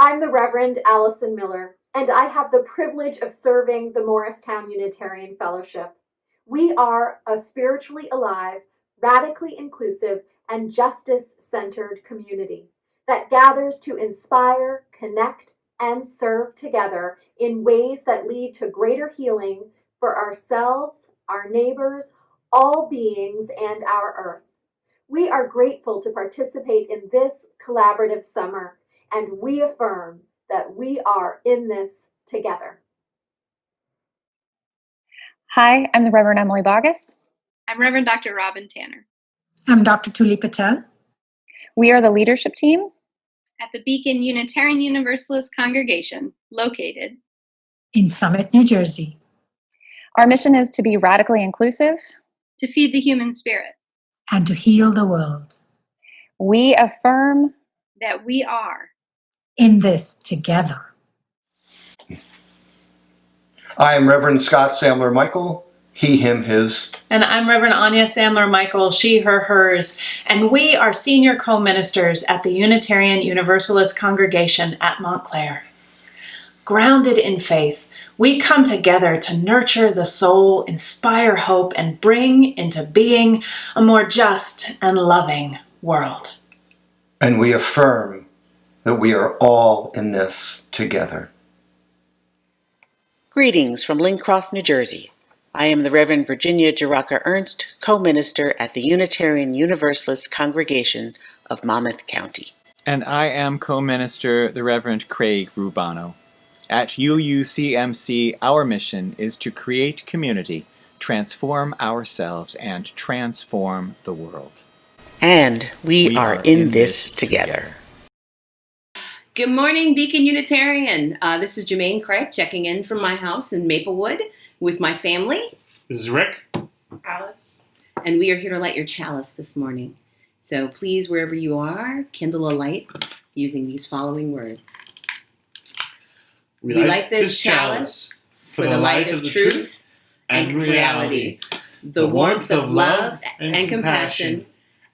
I'm the Reverend Allison Miller, and I have the privilege of serving the Morristown Unitarian Fellowship. We are a spiritually alive, radically inclusive, and justice-centered community that gathers to inspire, connect, and serve together in ways that lead to greater healing for ourselves, our neighbors, all beings, and our earth. We are grateful to participate in this collaborative summer, and we affirm that we are in this together. Hi, I'm the Reverend Emily Bogus. I'm Reverend Dr. Robin Tanner. I'm Dr. Tuli Patel. We are the leadership team at the Beacon Unitarian Universalist Congregation, located in Summit, New Jersey. Our mission is to be radically inclusive, to feed the human spirit, and to heal the world. We affirm that we are in this together. I am Reverend Scott Samler Michael, he, him, his. And I'm Reverend Anya Samler Michael, she, her, hers. And we are senior co-ministers at the Unitarian Universalist Congregation at Montclair. Grounded in faith, we come together to nurture the soul, inspire hope, and bring into being a more just and loving world. And we affirm that we are all in this together. Greetings from Lincroft, New Jersey. I am the Reverend Virginia Jaraka Ernst, co-minister at the Unitarian Universalist Congregation of Monmouth County. And I am co-minister, the Reverend Craig Rubano. At UUCMC, our mission is to create community, transform ourselves, and transform the world. And we are in this together. Good morning, Beacon Unitarian. This is Jermaine Kripe checking in from my house in Maplewood with my family. This is Rick. Alice. And we are here to light your chalice this morning. So please, wherever you are, kindle a light using these following words. We light this chalice for the light of truth and reality, the warmth of love and compassion,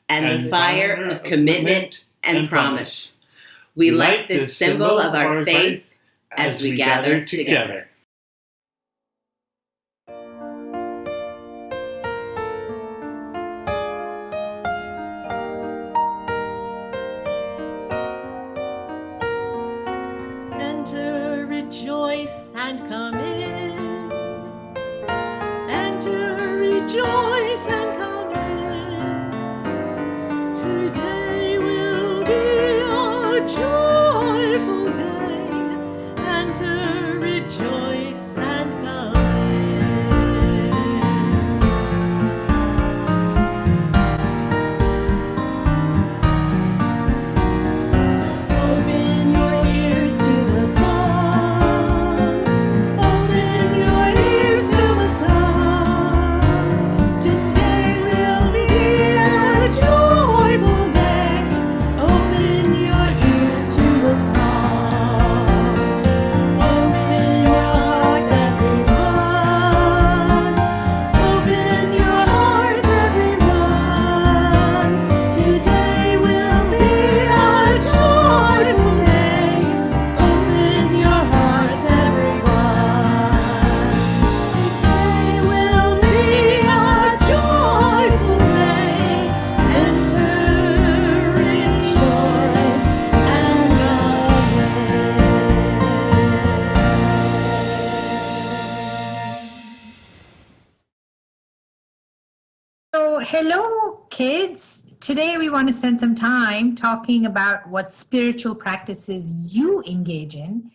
and the fire of commitment and promise. We light this symbol of our faith as we gather together. Enter, rejoice, and come in. Enter, rejoice, and come in. Today will be a joyful day. Enter, rejoice, and come in. Open your ears to the song. Open your ears to the song. Today will be a joyful day. Open your ears to the song. Open your hearts, everyone. Open your hearts, everyone. Today will be a joyful day. Open your hearts, everyone. Today will be a joyful day. Enter, rejoice, and So, hello, kids. Today we want to spend some time talking about what spiritual practices you engage in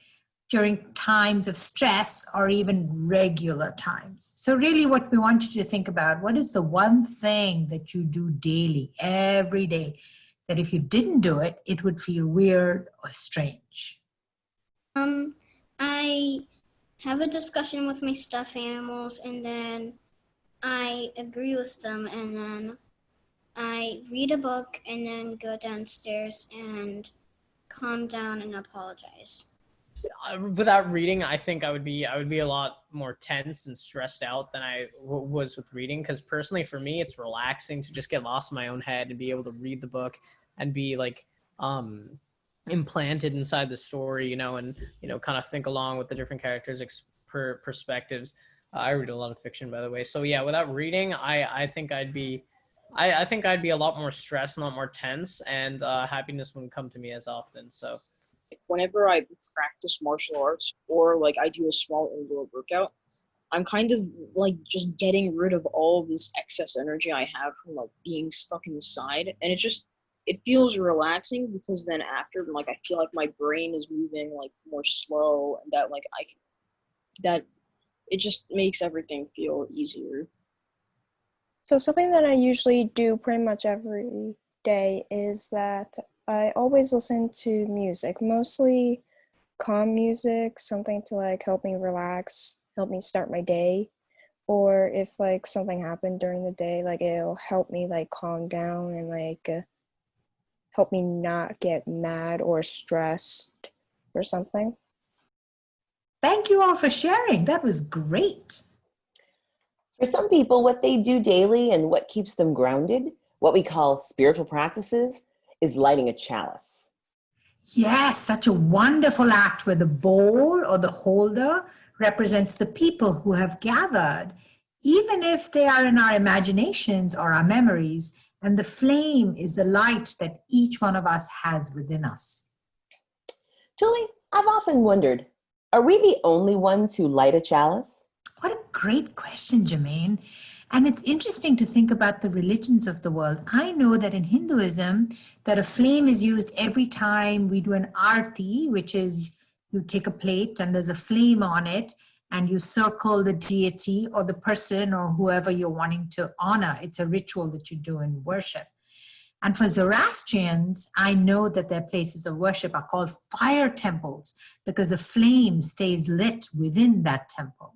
during times of stress or even regular times. So really what we want you to think about, what is the one thing that you do daily, every day, that if you didn't do it, it would feel weird or strange? I have a discussion with my stuffed animals, and then I agree with them, and then I read a book, and then go downstairs and calm down and apologize. Without reading, I think I would be a lot more tense and stressed out than I was with reading, because personally for me it's relaxing to just get lost in my own head and be able to read the book and be like implanted inside the story, and kind of think along with the different characters' perspectives. I read a lot of fiction, by the way. So yeah, without reading, I think I'd be, I think I'd be a lot more stressed, a lot more tense, and happiness wouldn't come to me as often. So whenever I practice martial arts or like I do a small indoor workout, I'm kind of like just getting rid of all of this excess energy I have from like being stuck inside, and it feels relaxing because then after, like, I feel like my brain is moving like more slow, and that like that it just makes everything feel easier. So something that I usually do pretty much every day is that I always listen to music, mostly calm music, something to like help me relax, help me start my day. Or if like something happened during the day, like it'll help me like calm down and like help me not get mad or stressed or something. Thank you all for sharing. That was great. For some people, what they do daily and what keeps them grounded, what we call spiritual practices, is lighting a chalice. Yes, such a wonderful act where the bowl or the holder represents the people who have gathered, even if they are in our imaginations or our memories, and the flame is the light that each one of us has within us. Julie, I've often wondered, are we the only ones who light a chalice? What a great question, Jermaine. And it's interesting to think about the religions of the world. I know that in Hinduism, that a flame is used every time we do an arti, which is you take a plate and there's a flame on it and you circle the deity or the person or whoever you're wanting to honor. It's a ritual that you do in worship. And for Zoroastrians, I know that their places of worship are called fire temples because the flame stays lit within that temple.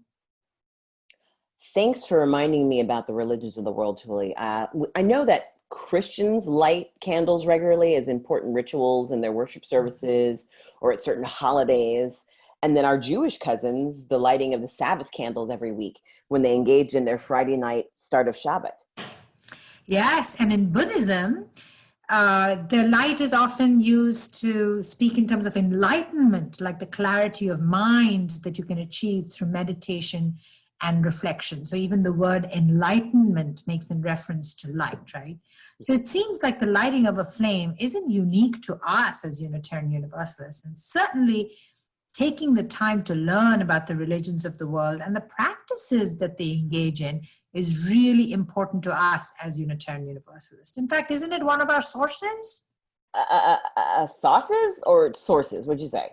Thanks for reminding me about the religions of the world, Julie. I know that Christians light candles regularly as important rituals in their worship services or at certain holidays. And then our Jewish cousins, the lighting of the Sabbath candles every week when they engage in their Friday night start of Shabbat. Yes, and in Buddhism, the light is often used to speak in terms of enlightenment, like the clarity of mind that you can achieve through meditation and reflection. So even the word enlightenment makes in reference to light, right? So it seems like the lighting of a flame isn't unique to us as Unitarian Universalists, and certainly taking the time to learn about the religions of the world and the practices that they engage in is really important to us as Unitarian Universalists. In fact, isn't it one of our sources? Sauces or sources? What'd you say?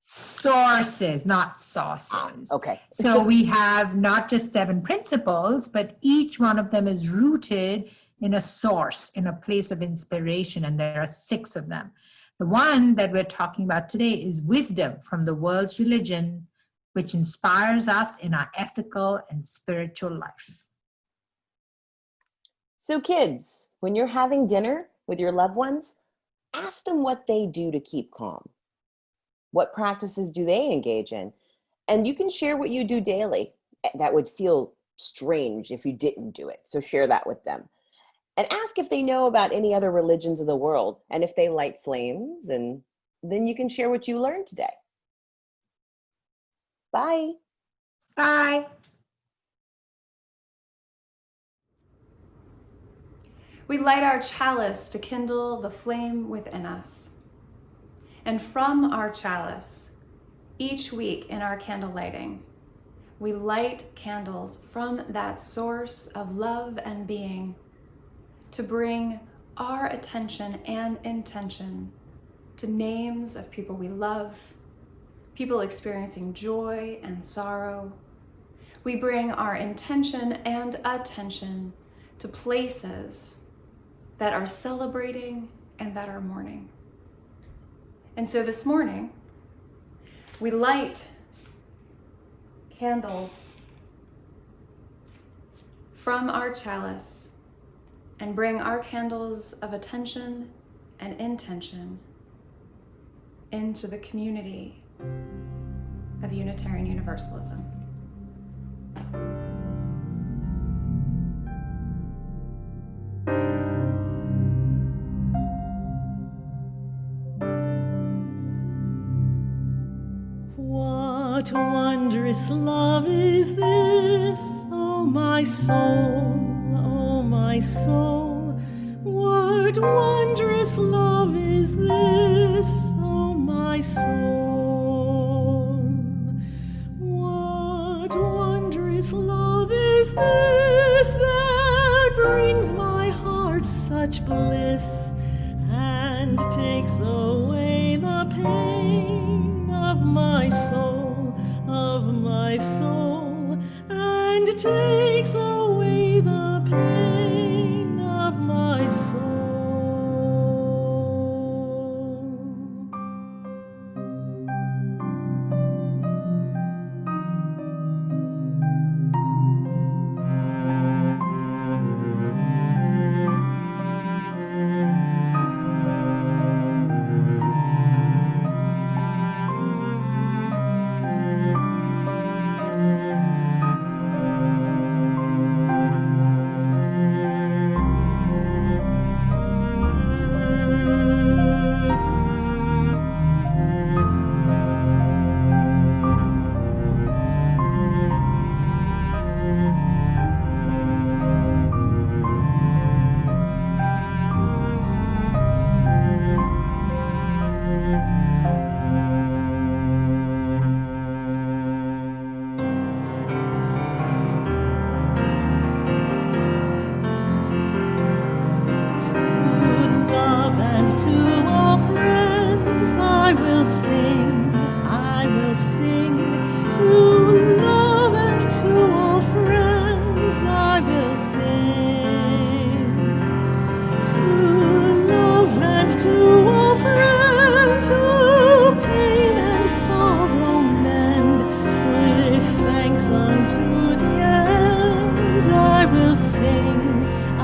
Sources, not sauces. Okay. So we have not just 7 principles, but each one of them is rooted in a source, in a place of inspiration, and there are 6 of them. The one that we're talking about today is wisdom from the world's religion, which inspires us in our ethical and spiritual life. So kids, when you're having dinner with your loved ones, ask them what they do to keep calm. What practices do they engage in? And you can share what you do daily. That would feel strange if you didn't do it. So share that with them. And ask if they know about any other religions of the world and if they light flames, and then you can share what you learned today. Bye. Bye. We light our chalice to kindle the flame within us. And from our chalice, each week in our candle lighting, we light candles from that source of love and being to bring our attention and intention to names of people we love, people experiencing joy and sorrow. We bring our intention and attention to places that are celebrating and that are mourning. And so this morning, we light candles from our chalice and bring our candles of attention and intention into the community of Unitarian Universalism. What wondrous love is this, oh my soul, oh my soul? What wondrous love is this, oh my soul? What wondrous love is this that brings my heart such bliss and takes away the pain of my soul, and takes away the pain of my soul.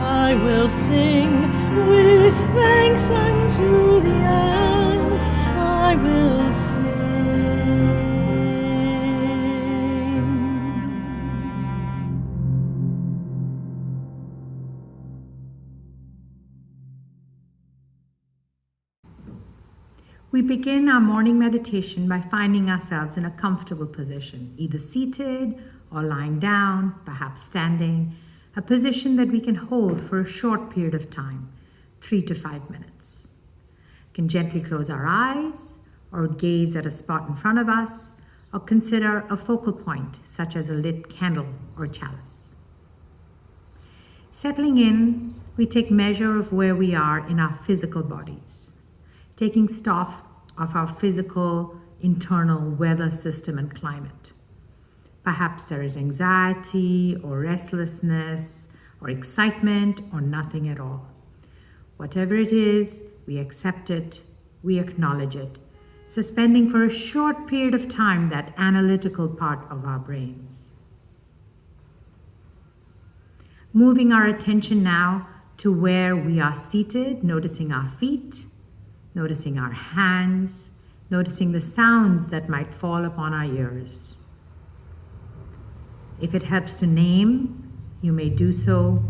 I will sing with thanks unto the end. I will sing. We begin our morning meditation by finding ourselves in a comfortable position, either seated or lying down, perhaps standing, a position that we can hold for a short period of time, 3 to 5 minutes. We can gently close our eyes or gaze at a spot in front of us or consider a focal point such as a lit candle or chalice. Settling in, we take measure of where we are in our physical bodies, taking stock of our physical, internal weather system and climate. Perhaps there is anxiety or restlessness or excitement or nothing at all. Whatever it is, we accept it, we acknowledge it, suspending for a short period of time that analytical part of our brains. Moving our attention now to where we are seated, noticing our feet, noticing our hands, noticing the sounds that might fall upon our ears. If it helps to name, you may do so,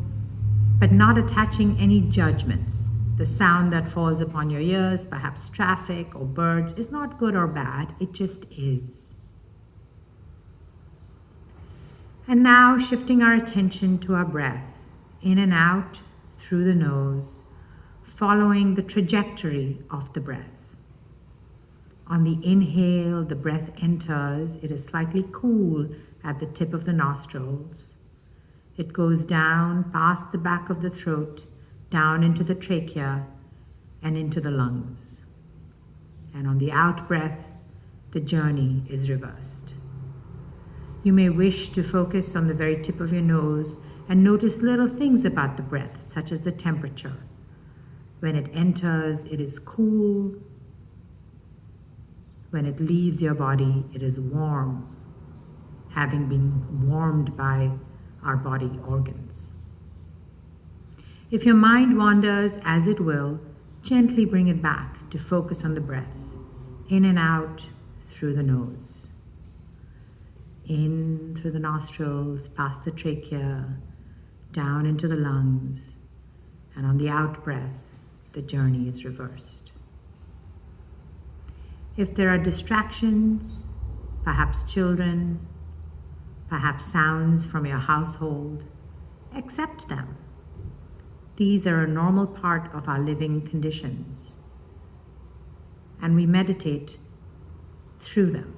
but not attaching any judgments. The sound that falls upon your ears, perhaps traffic or birds, is not good or bad, it just is. And now shifting our attention to our breath, in and out through the nose, following the trajectory of the breath. On the inhale, the breath enters. It is slightly cool at the tip of the nostrils. It goes down past the back of the throat, down into the trachea and into the lungs. And on the out breath, the journey is reversed. You may wish to focus on the very tip of your nose and notice little things about the breath, such as the temperature. When it enters, it is cool. When it leaves your body, it is warm, having been warmed by our body organs. If your mind wanders, as it will, gently bring it back to focus on the breath, in and out through the nose. In through the nostrils, past the trachea, down into the lungs, and on the out breath, the journey is reversed. If there are distractions, perhaps children, perhaps sounds from your household. Accept them. These are a normal part of our living conditions, and we meditate through them.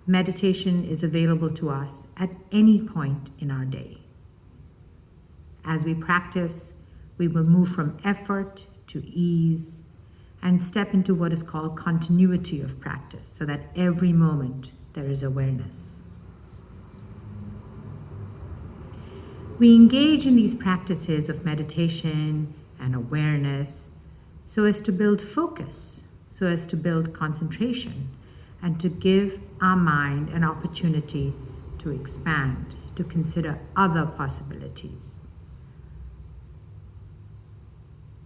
Meditation is available to us at any point in our day. As we practice, we will move from effort to ease and step into what is called continuity of practice, so that every moment there is awareness. We engage in these practices of meditation and awareness so as to build focus, so as to build concentration, and to give our mind an opportunity to expand, to consider other possibilities.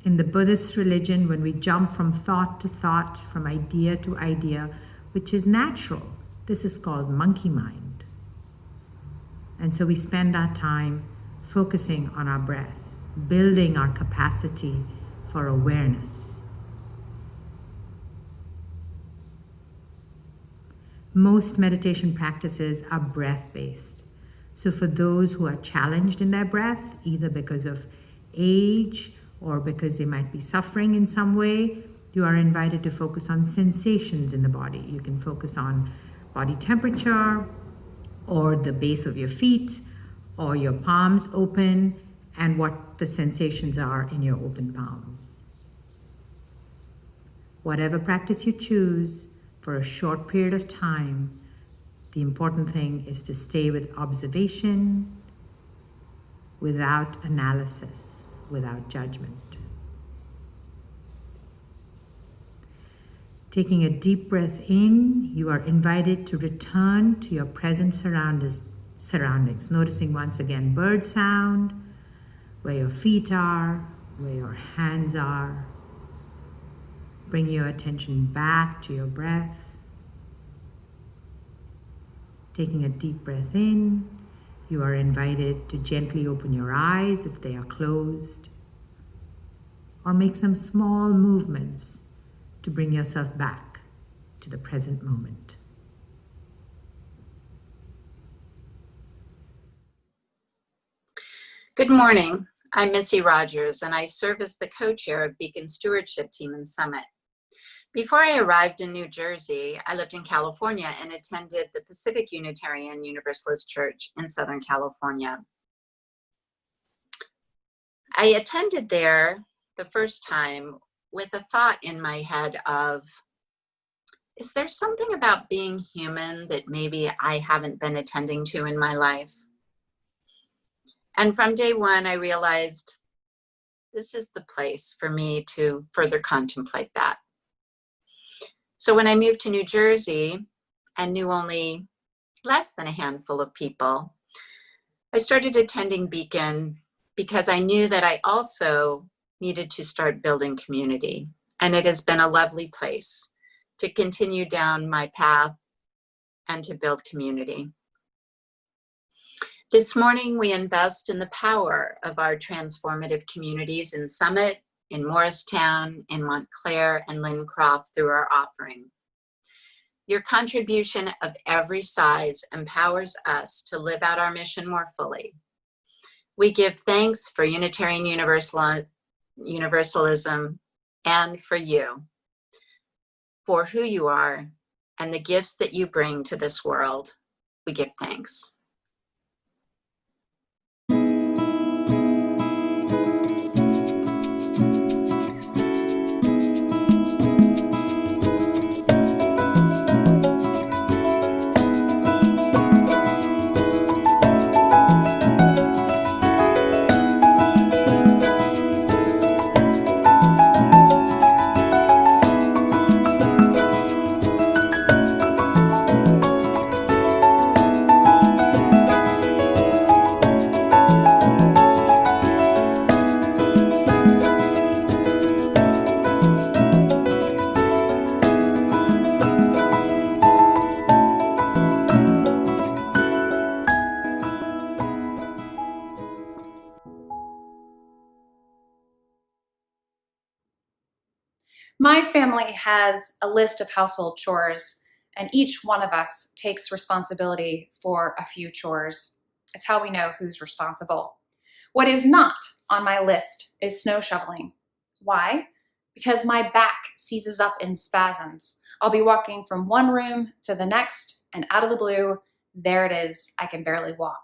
In the Buddhist religion, when we jump from thought to thought, from idea to idea, which is natural, this is called monkey mind. And so we spend our time focusing on our breath, building our capacity for awareness. Most meditation practices are breath-based. So for those who are challenged in their breath, either because of age or because they might be suffering in some way, you are invited to focus on sensations in the body. You can focus on body temperature, or the base of your feet, or your palms open, and what the sensations are in your open palms. Whatever practice you choose for a short period of time, the important thing is to stay with observation, without analysis, without judgment. Taking a deep breath in, you are invited to return to your present surroundings, noticing once again bird sound, where your feet are, where your hands are. Bring your attention back to your breath. Taking a deep breath in, you are invited to gently open your eyes if they are closed, or make some small movements to bring yourself back to the present moment. Good morning. I'm Missy Rogers, and I serve as the co-chair of Beacon Stewardship Team in Summit. Before I arrived in New Jersey, I lived in California and attended the Pacific Unitarian Universalist Church in Southern California. I attended there the first time with a thought in my head of, is there something about being human that maybe I haven't been attending to in my life? And from day one, I realized this is the place for me to further contemplate that. So when I moved to New Jersey and knew only less than a handful of people, I started attending Beacon because I knew that I also needed to start building community. And it has been a lovely place to continue down my path and to build community. This morning, we invest in the power of our transformative communities in Summit, in Morristown, in Montclair, and Lincroft through our offering. Your contribution of every size empowers us to live out our mission more fully. We give thanks for Unitarian Universalism and for you, for who you are and the gifts that you bring to this world. We give thanks. My family has a list of household chores, and each one of us takes responsibility for a few chores. It's how we know who's responsible. What is not on my list is snow shoveling. Why? Because my back seizes up in spasms. I'll be walking from one room to the next, and out of the blue, there it is. I can barely walk.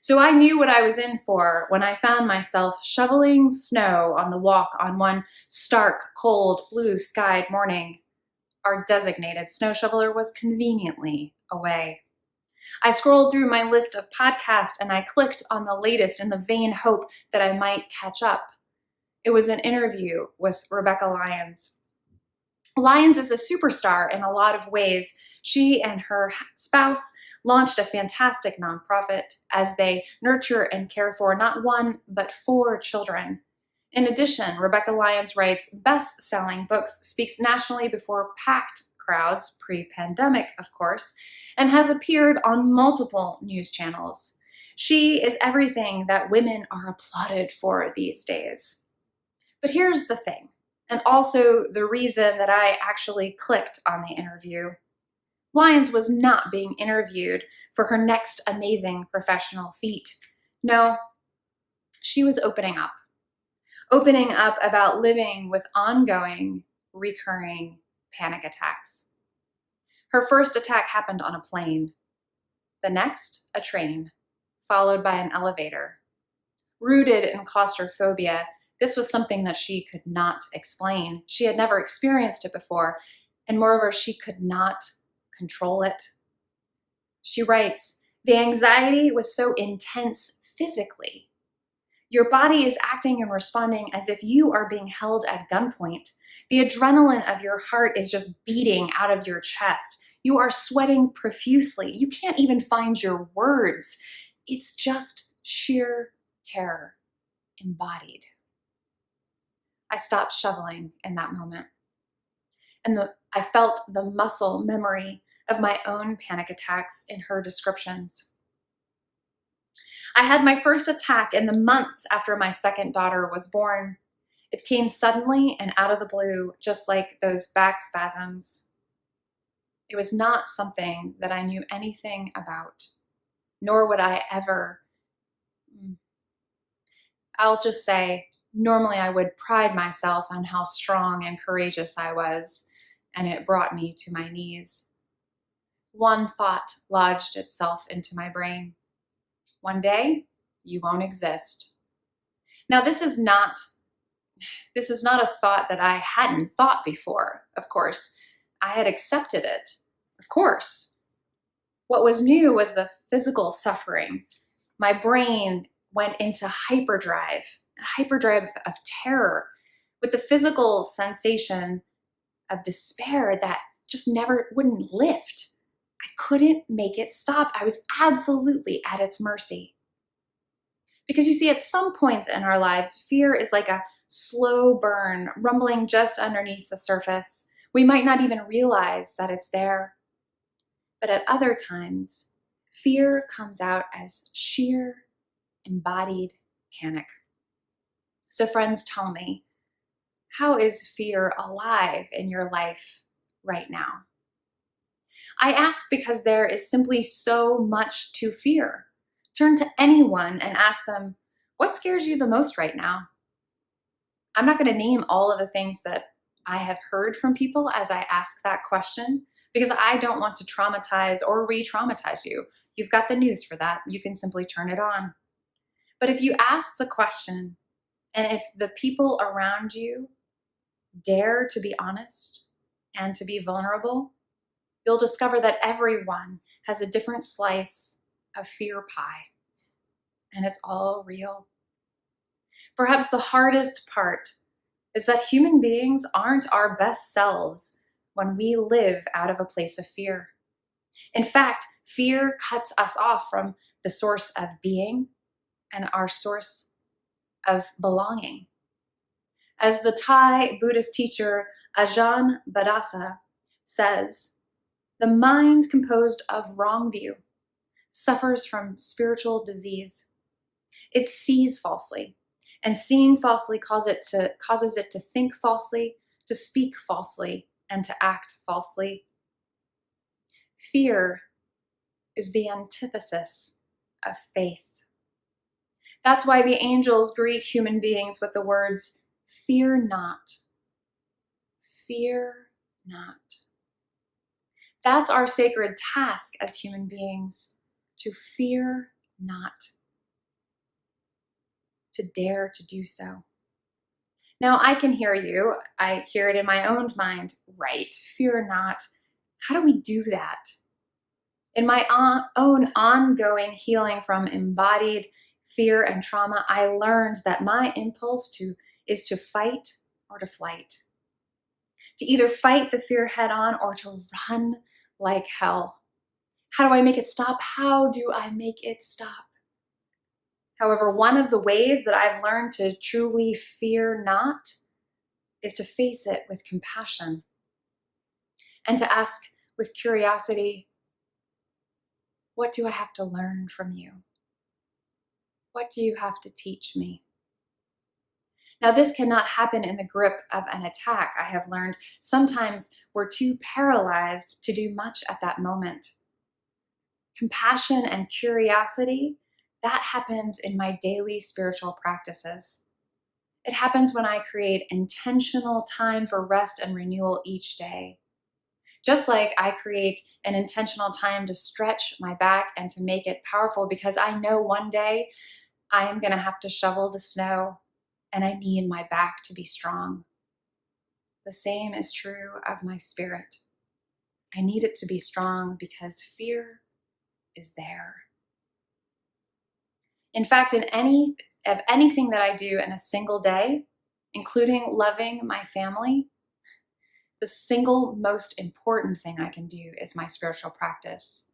So I knew what I was in for when I found myself shoveling snow on the walk on one stark, cold, blue-skied morning. Our designated snow shoveler was conveniently away. I scrolled through my list of podcasts and I clicked on the latest in the vain hope that I might catch up. It was an interview with Rebecca Lyons. Lyons is a superstar in a lot of ways. She and her spouse launched a fantastic nonprofit as they nurture and care for not one, but 4 children. In addition, Rebecca Lyons writes best-selling books, speaks nationally before packed crowds, pre-pandemic, of course, and has appeared on multiple news channels. She is everything that women are applauded for these days. But here's the thing, and also the reason that I actually clicked on the interview. Lyons was not being interviewed for her next amazing professional feat. No, she was opening up about living with ongoing, recurring panic attacks. Her first attack happened on a plane. The next, a train, followed by an elevator. Rooted in claustrophobia, this was something that she could not explain. She had never experienced it before, and moreover, she could not control it. She writes, the anxiety was so intense physically. Your body is acting and responding as if you are being held at gunpoint. The adrenaline of your heart is just beating out of your chest. You are sweating profusely. You can't even find your words. It's just sheer terror embodied. I stopped shoveling in that moment. And I felt the muscle memory of my own panic attacks in her descriptions. I had my first attack in the months after my second daughter was born. It came suddenly and out of the blue, just like those back spasms. It was not something that I knew anything about, nor would I ever. I'll just say, normally I would pride myself on how strong and courageous I was, and it brought me to my knees. One thought lodged itself into my brain. One day, you won't exist. Now, this is not a thought that I hadn't thought before, of course. I had accepted it, of course. What was new was the physical suffering. My brain went into hyperdrive, a hyperdrive of terror, with the physical sensation of despair that just never wouldn't lift. I couldn't make it stop. I was absolutely at its mercy. Because you see, at some points in our lives, fear is like a slow burn, rumbling just underneath the surface. We might not even realize that it's there. But at other times, fear comes out as sheer, embodied panic. So friends, tell me, how is fear alive in your life right now? I ask because there is simply so much to fear. Turn to anyone and ask them, what scares you the most right now? I'm not going to name all of the things that I have heard from people as I ask that question, because I don't want to traumatize or re-traumatize you. You've got the news for that. You can simply turn it on. But if you ask the question, and if the people around you dare to be honest and to be vulnerable, you'll discover that everyone has a different slice of fear pie, and it's all real. Perhaps the hardest part is that human beings aren't our best selves when we live out of a place of fear. In fact, fear cuts us off from the source of being and our source of belonging. As the Thai Buddhist teacher Ajahn Badasa says, the mind composed of wrong view suffers from spiritual disease. It sees falsely, and seeing falsely causes it to think falsely, to speak falsely, and to act falsely. Fear is the antithesis of faith. That's why the angels greet human beings with the words, "Fear not, fear not." That's our sacred task as human beings, to fear not, to dare to do so. Now, I can hear you. I hear it in my own mind, right? Fear not. How do we do that? In my own ongoing healing from embodied fear and trauma, I learned that my impulse is to fight or to flight. To either fight the fear head on or to run like hell. How do I make it stop? How do I make it stop? However, one of the ways that I've learned to truly fear not is to face it with compassion and to ask with curiosity, what do I have to learn from you? What do you have to teach me? Now, this cannot happen in the grip of an attack. I have learned sometimes we're too paralyzed to do much at that moment. Compassion and curiosity, that happens in my daily spiritual practices. It happens when I create intentional time for rest and renewal each day. Just like I create an intentional time to stretch my back and to make it powerful because I know one day I am going to have to shovel the snow and I need my back to be strong. The same is true of my spirit. I need it to be strong because fear is there. In fact, in anything that I do in a single day, including loving my family, the single most important thing I can do is my spiritual practice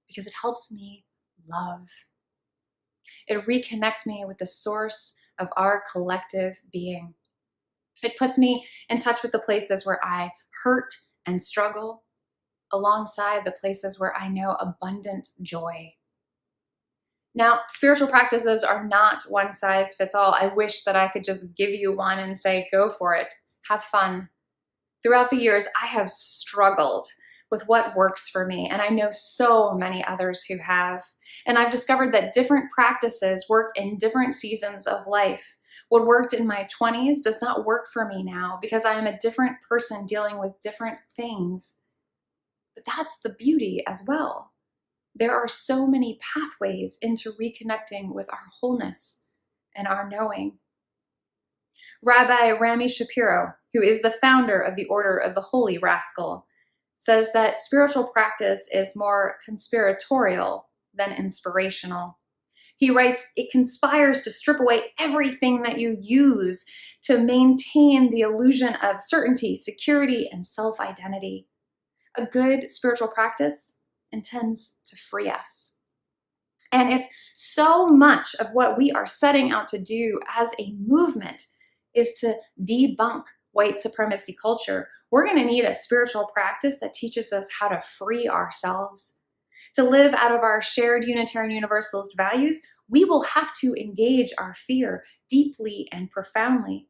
because it helps me love. It reconnects me with the source of our collective being. It puts me in touch with the places where I hurt and struggle alongside the places where I know abundant joy. Now, spiritual practices are not one size fits all. I wish that I could just give you one and say, go for it, have fun. Throughout the years, I have struggled with what works for me, and I know so many others who have. And I've discovered that different practices work in different seasons of life. What worked in my 20s does not work for me now because I am a different person dealing with different things. But that's the beauty as well. There are so many pathways into reconnecting with our wholeness and our knowing. Rabbi Rami Shapiro, who is the founder of the Order of the Holy Rascal, says that spiritual practice is more conspiratorial than inspirational. He writes, it conspires to strip away everything that you use to maintain the illusion of certainty, security, and self-identity. A good spiritual practice intends to free us. And if so much of what we are setting out to do as a movement is to debunk white supremacy culture, we're going to need a spiritual practice that teaches us how to free ourselves. To live out of our shared Unitarian Universalist values, we will have to engage our fear deeply and profoundly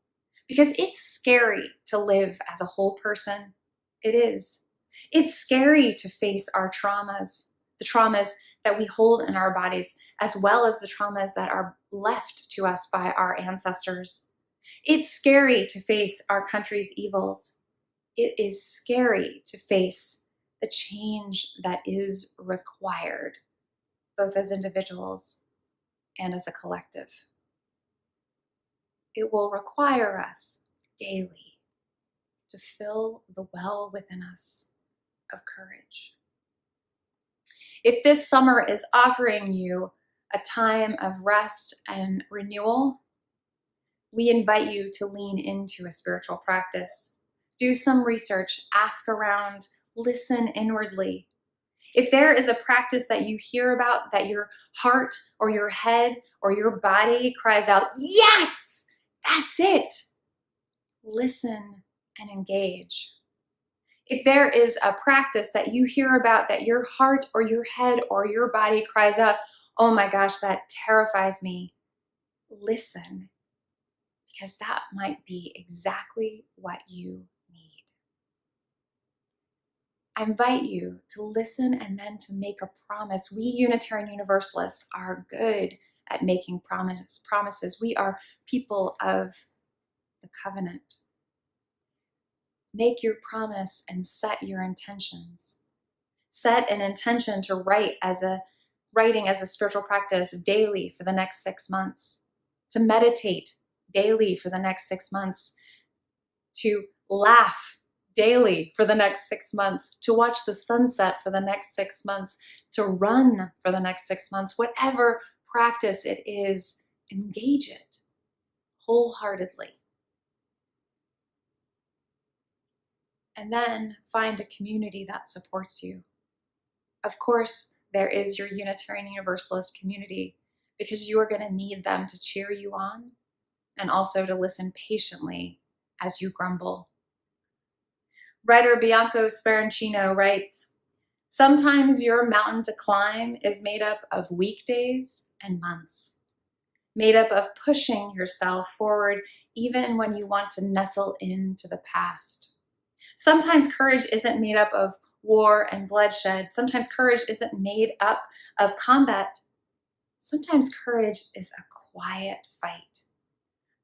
because it's scary to live as a whole person. It is. It's scary to face our traumas, the traumas that we hold in our bodies, as well as the traumas that are left to us by our ancestors. It's scary to face our country's evils. It is scary to face the change that is required, both as individuals and as a collective. It will require us daily to fill the well within us of courage. If this summer is offering you a time of rest and renewal, we invite you to lean into a spiritual practice. Do some research, ask around, listen inwardly. If there is a practice that you hear about that your heart or your head or your body cries out, yes, that's it, listen and engage. If there is a practice that you hear about that your heart or your head or your body cries out, oh my gosh, that terrifies me, listen, because that might be exactly what you need. I invite you to listen and then to make a promise. We Unitarian Universalists are good at making promises. We are people of the covenant. Make your promise and set your intentions. Set an intention to writing as a spiritual practice daily for the next 6 months, to meditate daily for the next 6 months, to laugh daily for the next 6 months, to watch the sunset for the next 6 months, to run for the next 6 months. Whatever practice it is, engage it wholeheartedly. And then find a community that supports you. Of course, there is your Unitarian Universalist community, because you are going to need them to cheer you on and also to listen patiently as you grumble. Writer Bianco Sparancino writes, "Sometimes your mountain to climb is made up of weekdays and months, made up of pushing yourself forward even when you want to nestle into the past. Sometimes courage isn't made up of war and bloodshed. Sometimes courage isn't made up of combat. Sometimes courage is a quiet fight,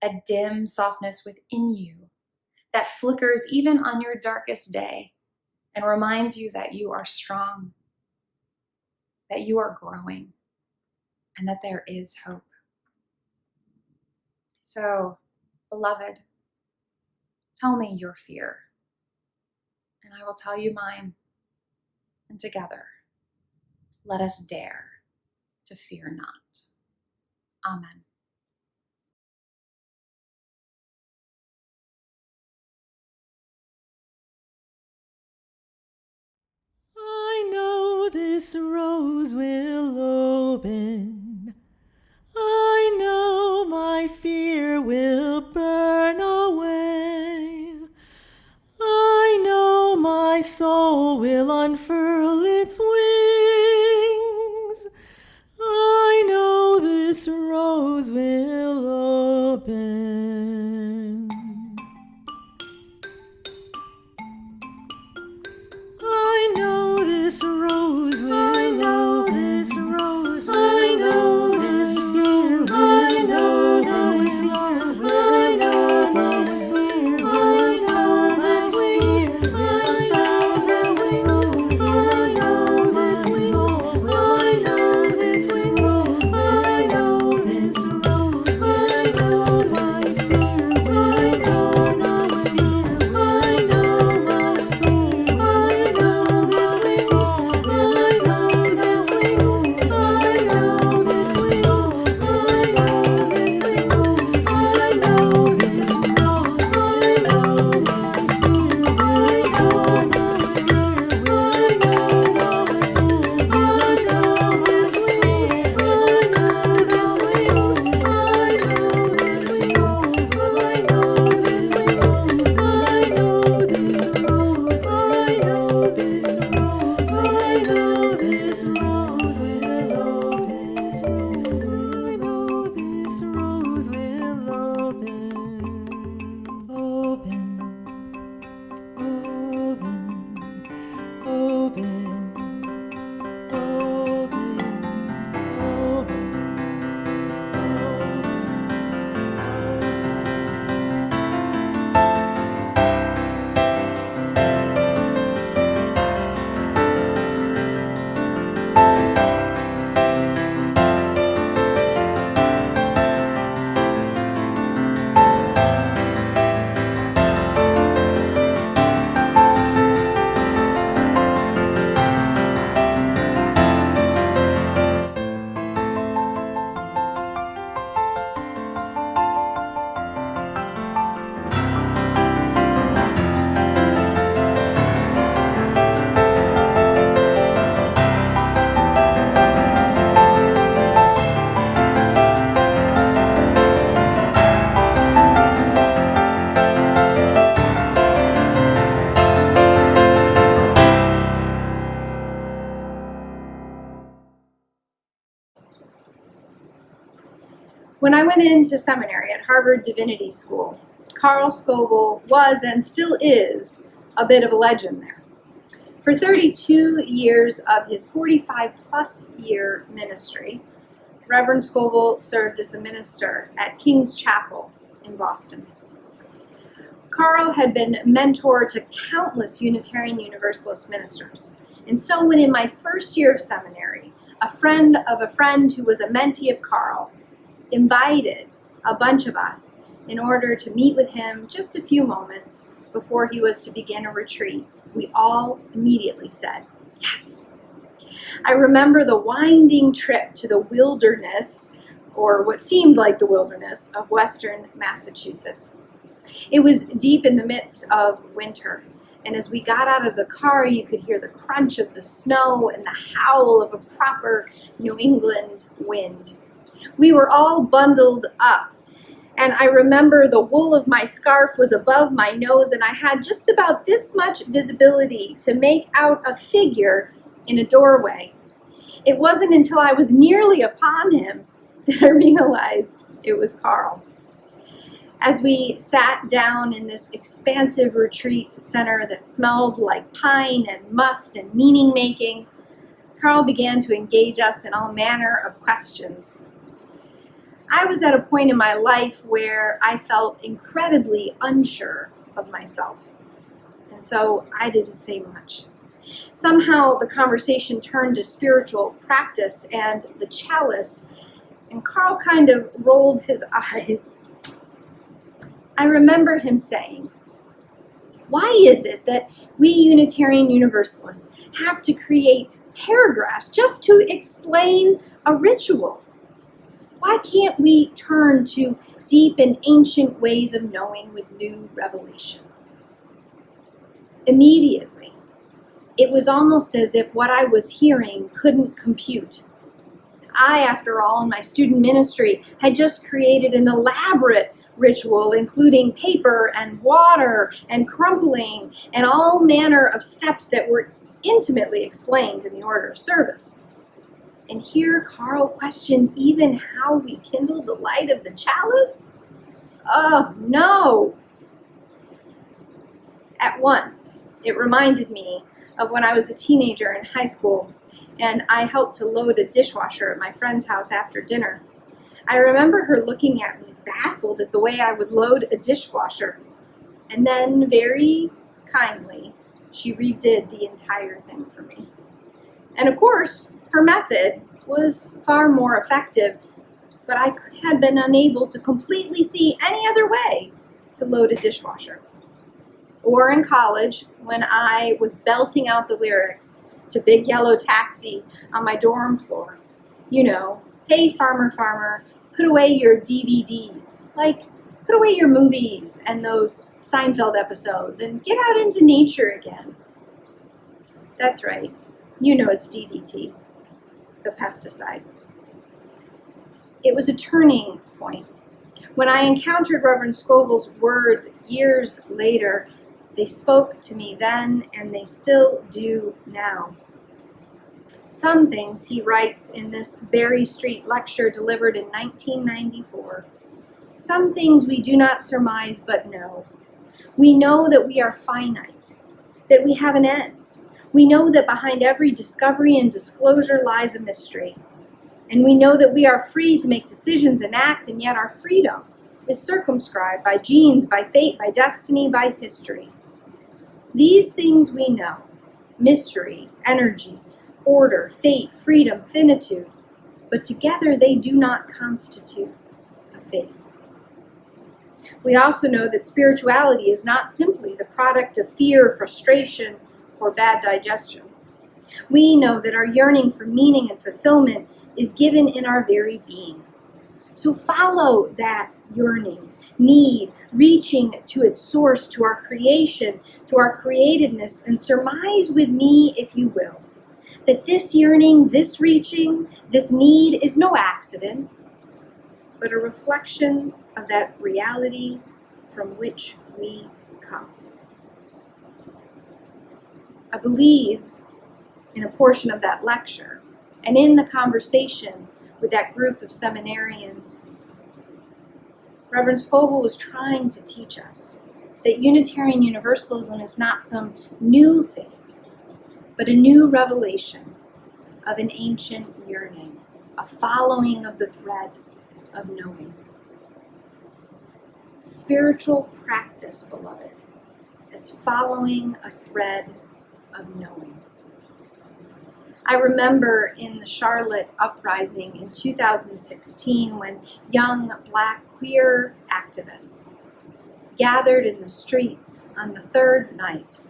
a dim softness within you that flickers even on your darkest day and reminds you that you are strong, that you are growing, and that there is hope." So, beloved, tell me your fear, and I will tell you mine, and together, let us dare to fear not. Amen. I know this rose will open. I know my fear will burn away. I know my soul will unfurl its wings. I know this rose will open. I know this rose will open. I know this rose will open. I know this fear will. I know this fear will. I know this fear will. I know this wings. I know this wings. I know this wings. I know this rose. I know this rose. I know my fears. I know my fear. I know my soul. I know this wings. I know this wings. I know this wings. I know this wings. I know this rose. I know my fears. I know my fears. I know my soul. I know this wings. I know this wings. I know this rose. I know this wings. I know this rose. I know this rose. I know this rose will open. This rose will open. This rose will open. Open, open, open, open, When I went into seminary at Harvard Divinity School, Carl Scoville was and still is a bit of a legend there. For 32 years of his 45-plus year ministry, Reverend Scoville served as the minister at King's Chapel in Boston. Carl had been mentor to countless Unitarian Universalist ministers. And so when in my first year of seminary, a friend of a friend who was a mentee of Carl invited a bunch of us in order to meet with him just a few moments before he was to begin a retreat, we all immediately said, yes. I remember the winding trip to the wilderness, or what seemed like the wilderness, of western Massachusetts. It was deep in the midst of winter, and as we got out of the car, you could hear the crunch of the snow and the howl of a proper New England wind. We were all bundled up, and I remember the wool of my scarf was above my nose, and I had just about this much visibility to make out a figure in a doorway. It wasn't until I was nearly upon him that I realized it was Carl. As we sat down in this expansive retreat center that smelled like pine and must and meaning-making, Carl began to engage us in all manner of questions. I was at a point in my life where I felt incredibly unsure of myself, and so I didn't say much. Somehow the conversation turned to spiritual practice and the chalice, and Carl kind of rolled his eyes. I remember him saying, "Why is it that we Unitarian Universalists have to create paragraphs just to explain a ritual? Why can't we turn to deep and ancient ways of knowing with new revelation?" Immediately, it was almost as if what I was hearing couldn't compute. I, after all, in my student ministry, had just created an elaborate ritual including paper and water and crumpling and all manner of steps that were intimately explained in the order of service. And here Carl questioned even how we kindle the light of the chalice? Oh, no! At once, it reminded me of when I was a teenager in high school and I helped to load a dishwasher at my friend's house after dinner. I remember her looking at me baffled at the way I would load a dishwasher, and then very kindly, she redid the entire thing for me. And of course, her method was far more effective, but I had been unable to completely see any other way to load a dishwasher. Or in college, when I was belting out the lyrics to Big Yellow Taxi on my dorm floor. You know, hey farmer, farmer, put away your DVDs. Like, put away your movies and those Seinfeld episodes and get out into nature again. That's right. You know it's DDT, the pesticide. It was a turning point. When I encountered Reverend Scoville's words years later, they spoke to me then, and they still do now. Some things he writes in this Berry Street lecture delivered in 1994. Some things we do not surmise but know. We know that we are finite, that we have an end. We know that behind every discovery and disclosure lies a mystery. And we know that we are free to make decisions and act, and yet our freedom is circumscribed by genes, by fate, by destiny, by history. These things we know, mystery, energy, order, fate, freedom, finitude, but together they do not constitute a faith. We also know that spirituality is not simply the product of fear, frustration, or bad digestion. We know that our yearning for meaning and fulfillment is given in our very being. So follow that yearning, need, reaching to its source, to our creation, to our createdness, and surmise with me, if you will, that this yearning, this reaching, this need is no accident, but a reflection of that reality from which we come. I believe in a portion of that lecture, and in the conversation with that group of seminarians, Reverend Scoville was trying to teach us that Unitarian Universalism is not some new faith, but a new revelation of an ancient yearning, a following of the thread of knowing. Spiritual practice, beloved, is following a thread of knowing. I remember in the Charlotte uprising in 2016 when young Black queer activists gathered in the streets on the third night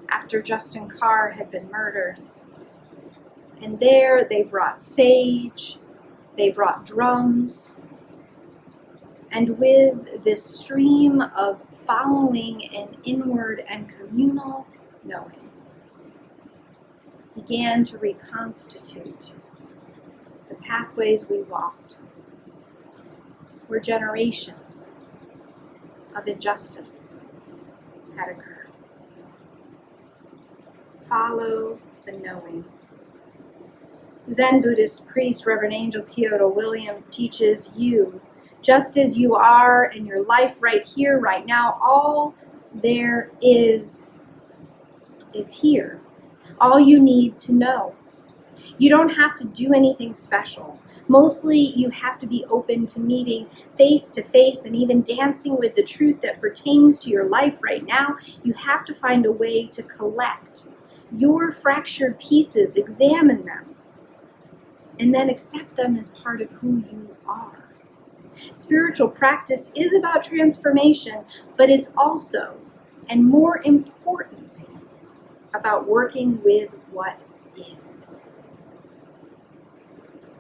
after Justin Carr had been murdered. And there they brought sage, they brought drums, and with this stream of following an inward and communal knowing, began to reconstitute the pathways we walked, where generations of injustice had occurred. Follow the knowing. Zen Buddhist priest Reverend Angel Kyoto Williams teaches you, just as you are in your life right here, right now, all there is here. All you need to know. You don't have to do anything special. Mostly you have to be open to meeting face to face and even dancing with the truth that pertains to your life right now. You have to find a way to collect your fractured pieces, examine them, and then accept them as part of who you are. Spiritual practice is about transformation, but it's also, and more importantly, about working with what is.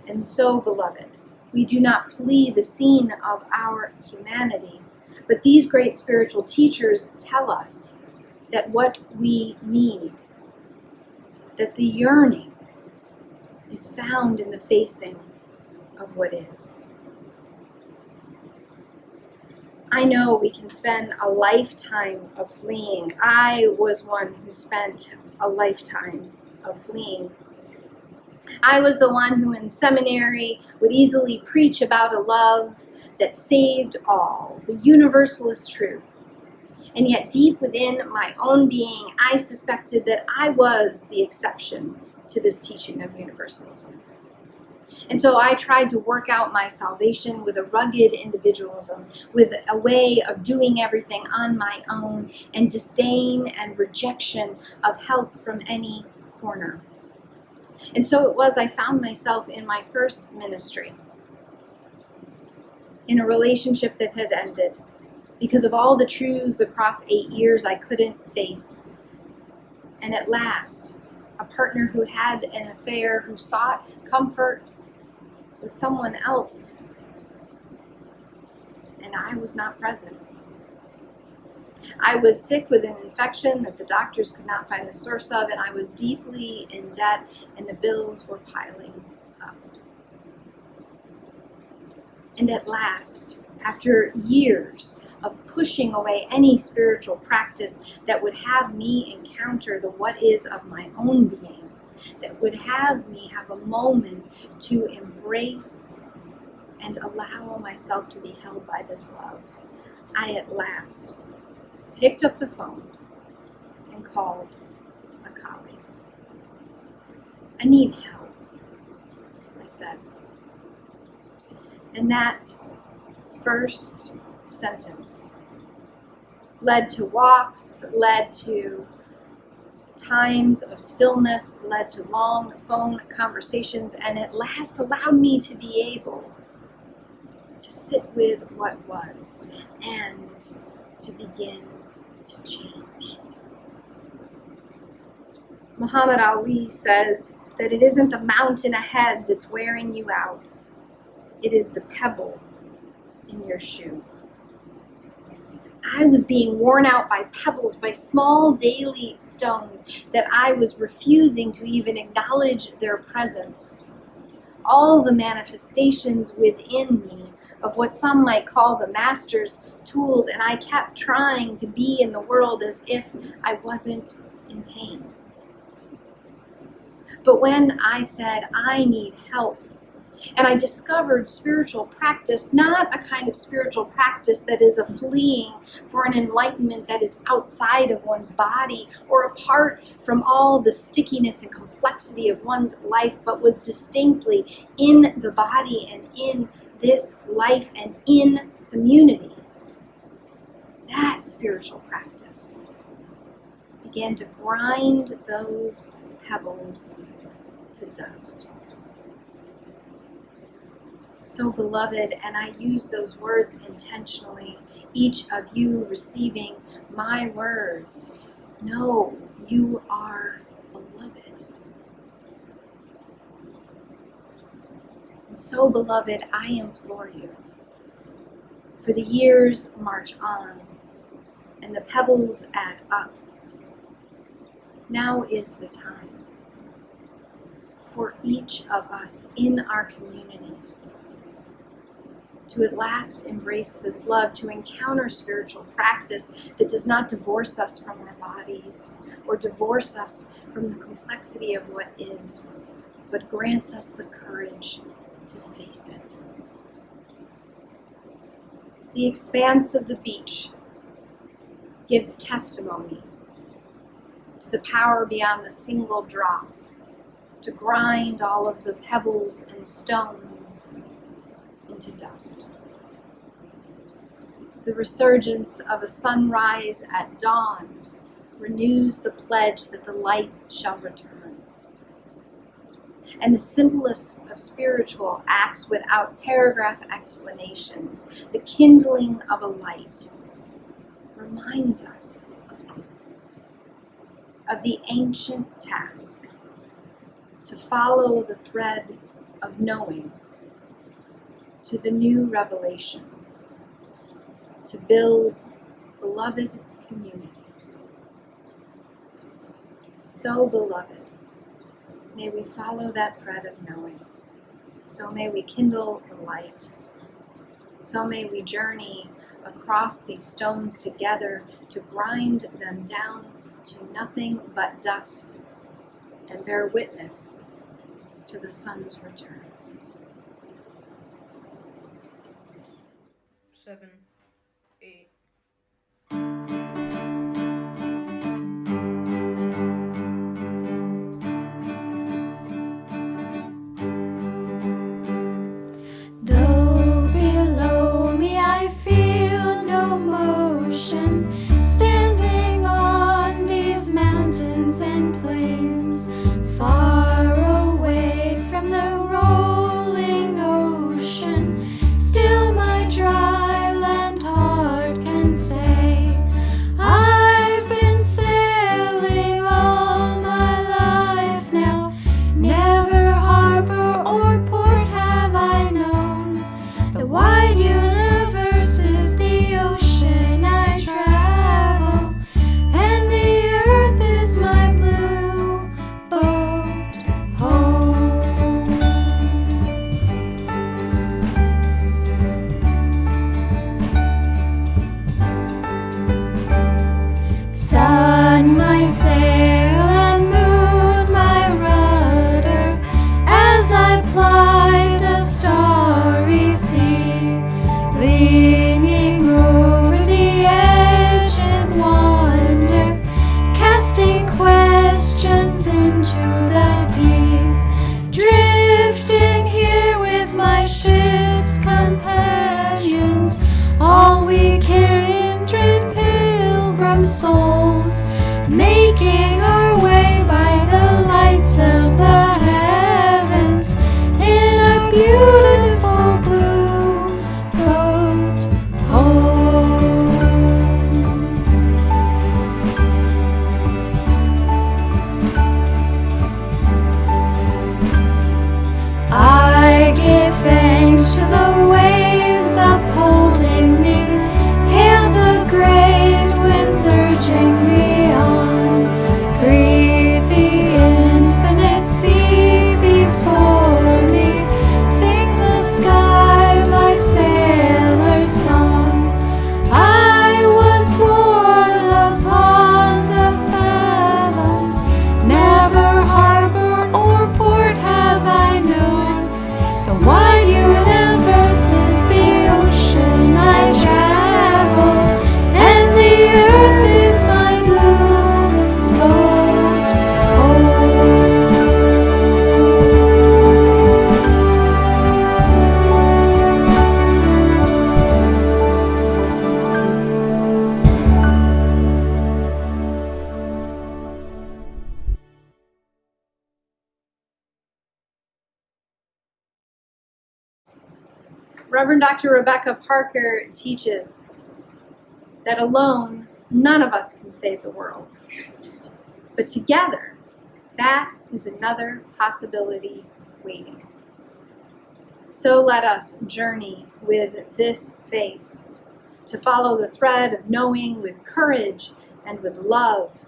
And so, beloved, we do not flee the scene of our humanity, but these great spiritual teachers tell us that what we need, that the yearning, is found in the facing of what is. I know we can spend a lifetime of fleeing. I was one who spent a lifetime of fleeing. I was the one who in seminary would easily preach about a love that saved all, the universalist truth. And yet deep within my own being, I suspected that I was the exception to this teaching of universalism. And so I tried to work out my salvation with a rugged individualism, with a way of doing everything on my own, and disdain and rejection of help from any corner. And so it was I found myself in my first ministry, in a relationship that had ended, because of all the truths across 8 years I couldn't face. And at last, a partner who had an affair, who sought comfort with someone else, and I was not present. I was sick with an infection that the doctors could not find the source of, and I was deeply in debt, and the bills were piling up. And at last, after years of pushing away any spiritual practice that would have me encounter the what is of my own being, that would have me have a moment to embrace and allow myself to be held by this love, I at last picked up the phone and called a colleague. I need help, I said. And that first sentence led to walks, led to times of stillness, led to long phone conversations, and at last allowed me to be able to sit with what was and to begin to change. Muhammad Ali says that it isn't the mountain ahead that's wearing you out, it is the pebble in your shoe. I was being worn out by pebbles, by small daily stones that I was refusing to even acknowledge their presence. All the manifestations within me of what some might call the master's tools, and I kept trying to be in the world as if I wasn't in pain. But when I said, I need help, And I discovered spiritual practice, not a kind of spiritual practice that is a fleeing for an enlightenment that is outside of one's body or apart from all the stickiness and complexity of one's life, but was distinctly in the body and in this life and in community. That spiritual practice began to grind those pebbles to dust. So beloved, and I use those words intentionally, each of you receiving my words, know you are beloved. And so beloved, I implore you, for the years march on and the pebbles add up. Now is the time for each of us in our communities to at last embrace this love, to encounter spiritual practice that does not divorce us from our bodies or divorce us from the complexity of what is, but grants us the courage to face it. The expanse of the beach gives testimony to the power beyond the single drop, to grind all of the pebbles and stones into dust. The resurgence of a sunrise at dawn renews the pledge that the light shall return. And the simplest of spiritual acts without paragraph explanations, the kindling of a light, reminds us of the ancient task to follow the thread of knowing to the new revelation, to build beloved community. So beloved, may we follow that thread of knowing. So may we kindle the light. So may we journey across these stones together to grind them down to nothing but dust and bear witness to the sun's return. 7, 8. Though below me I feel no motion, standing on these mountains and plains, far away from the rolling ocean, still my dry land Reverend Dr. Rebecca Parker teaches that alone, none of us can save the world. But together, that is another possibility waiting. So let us journey with this faith to follow the thread of knowing with courage and with love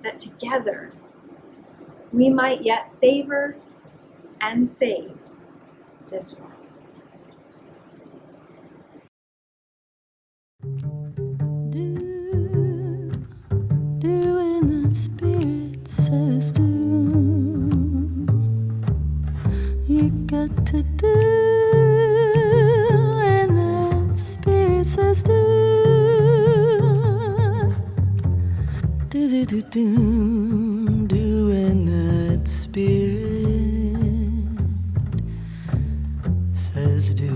that together we might yet savor and save this world. Do when that spirit says do. You got to do when that spirit says do. Do do do do. Do when that spirit says do.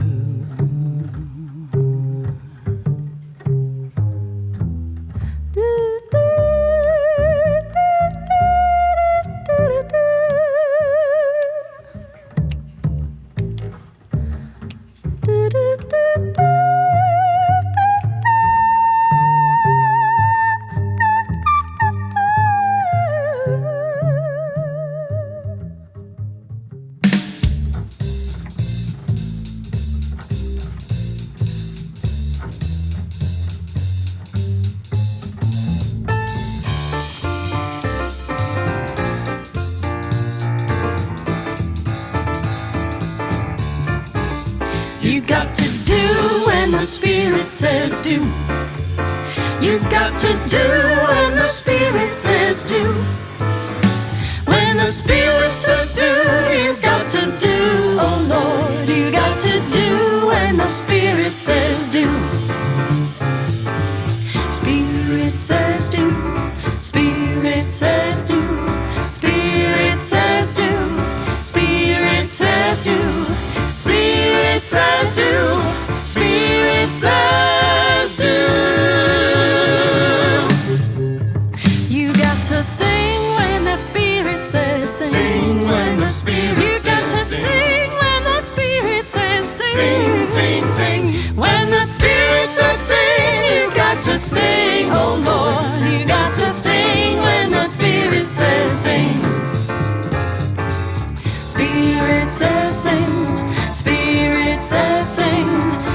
You got to do when the spirit says do. You got to do when the spirit says do. When the spirit says do, you got to do, oh Lord. You got to do when the spirit says do. Spirit says do. Spirit says do. Spirit says do. Spirit says do. Spirit says do. Spirit says do. You got to sing when that spirit says sing. Sing when the spirit you got to sing when that spirit says sing. Sing, sing, sing. When the spirit says sing, you got to sing, oh Lord. You got to sing when the spirit says sing. Spirit says sing. Spirit says sing.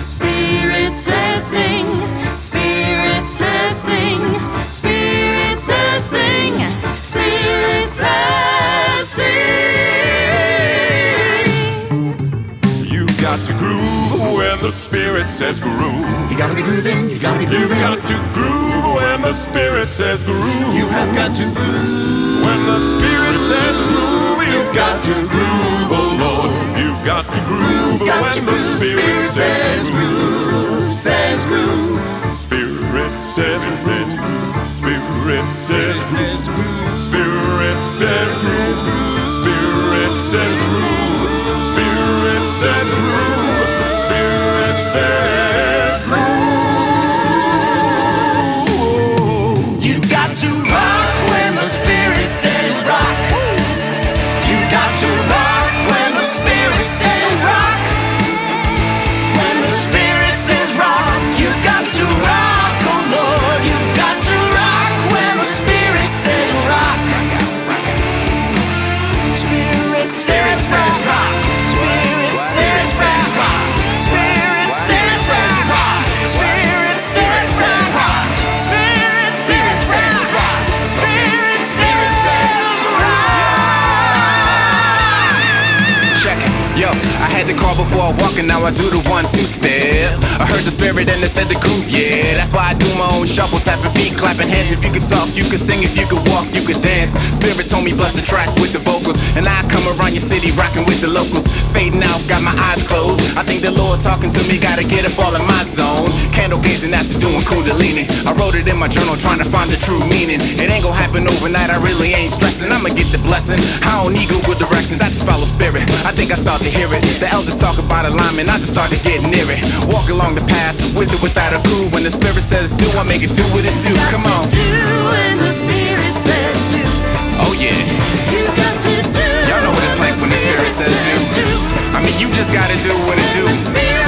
Spirit says sing. Spirit says sing. Spirit says sing. Spirit says sing. You got to groove when the spirit says groove. You gotta be grooving, you gotta be grooving. You got to groove when the spirit says groove. You have got to groove. When the spirit says groove, you've got to groove, oh Lord. You've got to groove when the spirit says groove. Says groove. Spirit says groove. Spirit says groove. Spirit says groove. Spirit says groove. Spirit says groove. Spirit says groove. You got to rock when the spirit says rock. You got to rock when the spirit says rock. When the spirit says rock, you got to rock, oh Lord. You got to rock when the spirit says rock. Spirit says rock. Spirit says rock. Spirit says rock. Spirit says rock. Spirit says rock. Spirit says rock. Check it. Yo, I had to call before I walk and now I do the 1-2 step. I heard the spirit and it said the groove, yeah. That's why I do my own shuffle, tapping feet, clapping hands. If you could talk, you could sing. If you could walk, you could dance. Spirit told me bless the track with the vocals, and I come around your city rocking with the locals. Fading out, got my eyes closed. I think the Lord talking to me, gotta get up all in my zone. Candle gazing after doing kundalini. I wrote it in my journal, trying to find the true meaning. It ain't gonna happen overnight, I really ain't stressing. I'ma get the blessing. I don't need Google directions, I just follow spirit. I think I start to hear it. The elders talk about alignment, I just start to get near it. Walk along the path, with or without a clue. When the spirit says do, I make it do what it do. Come on. Do when the spirit says do. Oh yeah. You got to do. Y'all know what it's like when the spirit says do. I mean, you just gotta do what it do. When the spirit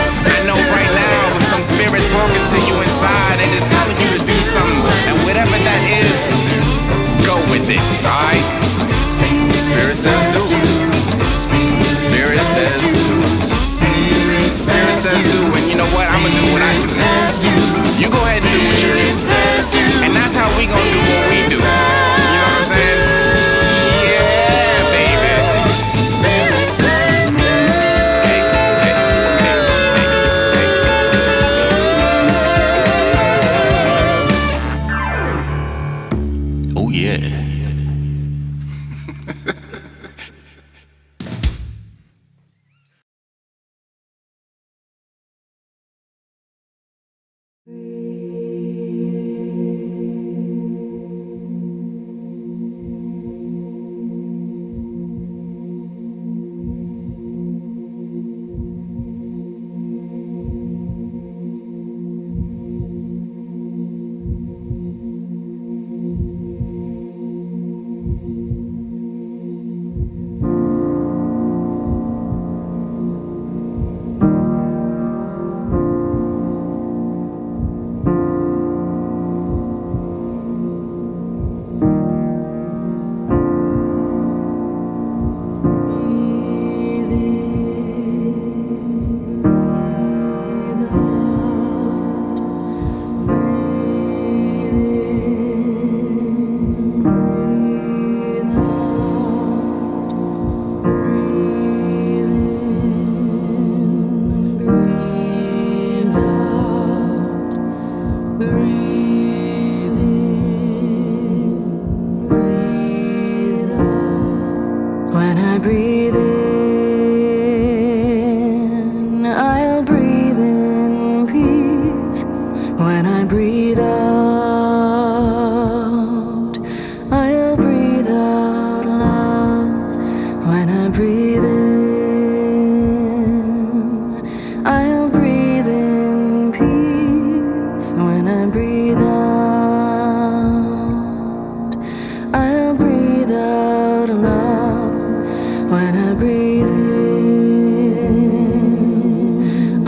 Spirit says do. Spirit says do. Spirit says do, and you know what? I'ma do what I do. You go ahead and do what you do. And that's how we gonna do what we do. You know what I'm saying? Yeah, baby. Spirit says do. Oh yeah. When I breathe in, I'll breathe in peace. When I breathe out, I'll breathe out love. When I breathe in, I'll breathe in peace. When I breathe out, I'll breathe out love. When I breathe in,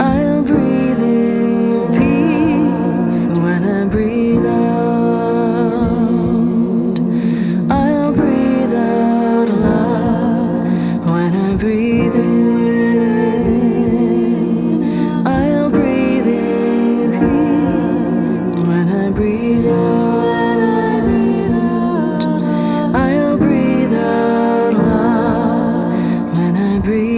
I'll breathe in peace. When I breathe out, I'll breathe out love. When I breathe in, I'll breathe in peace. When I breathe out, I'll breathe out love. When I breathe